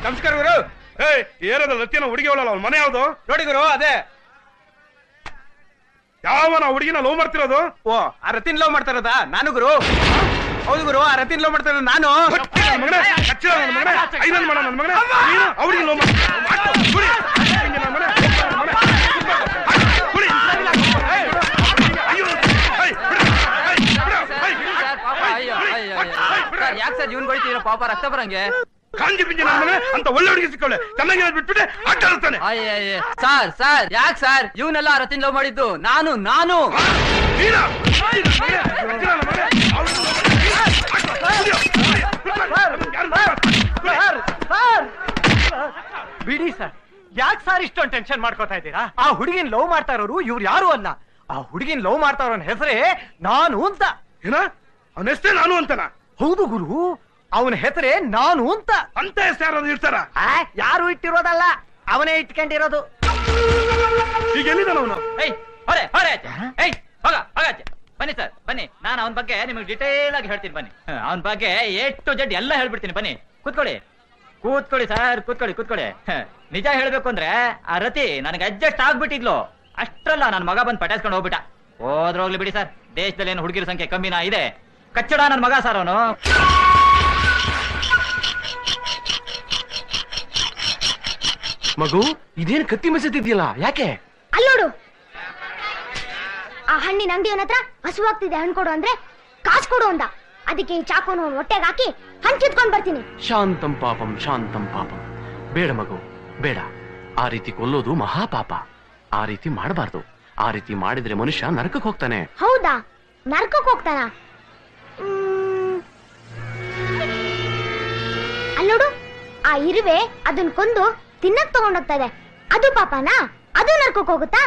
ನಮಸ್ಕಾರ ಗುರು. ಏರದ ಲತ್ತಿನ ಹುಡುಗಿ ಅವಳಲ್ಲ, ಅವ್ನ ಮನೆ ಯಾವ್ದು ನೋಡಿ ಗುರು? ಅದೇ ಯಾವನ ಹುಡುಗಿನ ಲವ್ ಮಾಡ್ತಿರೋದು? ಓ, ಆ ರತಿನ್ ಲವ್ ಮಾಡ್ತಾ ಇರೋದಾ? ನಾನು ಗುರು. ಹೌದು ಗುರು, ಆ ರತಿನ್ ಲವ್ ಮಾಡ್ತಾ ಇರೋದು ನಾನು. ಅವಳಿಗೆ ಲವ್ ಯಾಕೆ ಸರ್ ಇವನ್ ಬಡಿತೀರ? ಪಾಪ ರಕ್ತ ಬರಂಗೆ. ಕಾಂಜಿ ಪಿಂಜಿ ನನ್ನ ಅಂತ ಒಳ್ಳೆ ಹುಡುಗಿ ಸಿಕ್ಕವಳೆ, ಚೆನ್ನಾಗಿ ಬಿಟ್ಬಿಟ್ಟೆ ಆಟ ಆಡ್ತಾನೆ. ಸರ್ ಸರ್ ಯಾಕೆ ಸರ್ ಇವನೆಲ್ಲ ರತಿನ್ ಲವ್ ಮಾಡಿದ್ದು? ನಾನು ಬಿಡಿ ಸರ್, ಯಾಕೆ ಸರ್ ಇಷ್ಟೊಂದು ಟೆನ್ಷನ್ ಮಾಡ್ಕೋತಾ ಇದ್ದೀರಾ? ಆ ಹುಡುಗಿನ ಲವ್ ಮಾಡ್ತಾ ಇರೋರು ಇವ್ರು ಯಾರು ಅಲ್ಲ. ಆ ಹುಡುಗಿನ ಲವ್ ಮಾಡ್ತಾ ಇರೋನ್ ಹೆಸರೇ ನಾನು ಅಂತ. ಏನ ಅವನ ಹೆಸರೇ ನಾನು ಅಂತನಾ? ಹೌದು ಗುರು, ಅವನ ಹೆಸರೇ ನಾನು ಅಂತ. ಅಂತ ಹೆಸರು ಯಾರಾದ್ರು ಇರ್ತಾರ? ಯಾರು ಇಟ್ಟಿರೋದಲ್ಲ, ಅವನೇ ಇಟ್ಕೊಂಡಿರೋದು. ಈಗ ಎಲ್ಲಿದ್ದಾನ ಅವನು? ಬನ್ನಿ ಸರ್ ಬನ್ನಿ, ನಾನು ಅವನ ಬಗ್ಗೆ ನಿಮಗೆ ಡಿಟೇಲ್ ಆಗಿ ಹೇಳ್ತೀನಿ. ಬನ್ನಿ, ಅವನ ಬಗ್ಗೆ A to Z ಎಲ್ಲ ಹೇಳ್ಬಿಡ್ತೀನಿ. ಬನ್ನಿ ಕೂತ್ಕೊಳ್ಳಿ ಸರ್, ಕೂತ್ಕೊಳ್ಳಿ. ನಿಜ ಹೇಳ್ಬೇಕು ಅಂದ್ರೆ ಆ ರತಿ ನನಗೆ ಅಡ್ಜಸ್ಟ್ ಆಗ್ಬಿಟ್ಟಿದ್ಲು. ಅಷ್ಟ್ರಲ್ಲ ನನ್ನ ಮಗ ಬಂದು ಪಟಾಯಿಸ್ಕೊಂಡು ಹೋಗ್ಬಿಟ್ಟ. ಹೋದ್ರೋಗ್ಲಿ ಬಿಡಿ ಸರ್, ದೇಶದಲ್ಲಿ ಏನು ಹುಡುಗಿರ ಸಂಖ್ಯೆ ಕಮ್ಮಿನಾ ಇದೆ? ಕಚ್ಚಡ ನನ್ನ ಮಗ ಸರ್ ಅವನು. ಮಗು, ಇದೇನು ಕತ್ತಿ ಮೆಸೆತಿದ್ಯಲ್ಲ, ಯಾಕೆ? ಅಲ್ಲೋಡು, ಆ ಹಣ್ಣಿನ ಅಂಗಡಿಯವನ ಹತ್ರ ಹಸುವಾಗ್ತಿದೆ, ಹಣ್ಣು ಕೊಡು ಅಂದ್ರೆ ಕಾಸು ಕೊಡು ಅಂದ. ಅದಕ್ಕೆ ಈ ಚಾಕುನ ಹೊಟ್ಟೆಗೆ ಹಾಕಿ ಹಣ್ಣು ಕಿತ್ಕೊಂಡ್ ಬರ್ತೀನಿ. ಶಾಂತಂ ಪಾಪಂ. ಬೇಡ ಮಗು, ಬೇಡ. ಆ ರೀತಿ ಕೊಲ್ಲೋದು ಮಹಾಪಾಪ. ಆ ರೀತಿ ಮಾಡಬಾರ್ದು. ಆ ರೀತಿ ಮಾಡಿದ್ರೆ ಮನುಷ್ಯ ನರಕಕ್ಕೆ ಹೋಗ್ತಾನೆ. ಹೌದಾ? ನರಕಕ್ಕೆ ಹೋಗ್ತಾನ? ಅಲ್ಲೋಡು, ಆ ಇರುವೆ ಅದನ್ನ ಕೊಂದು ತಿನ್ನಕ್ ತಗೊಂಡೋಗ್ತದೆ. ಅದು ಪಾಪನಾ? ಅದು ನರಕಕ್ಕೆ ಹೋಗುತ್ತಾ?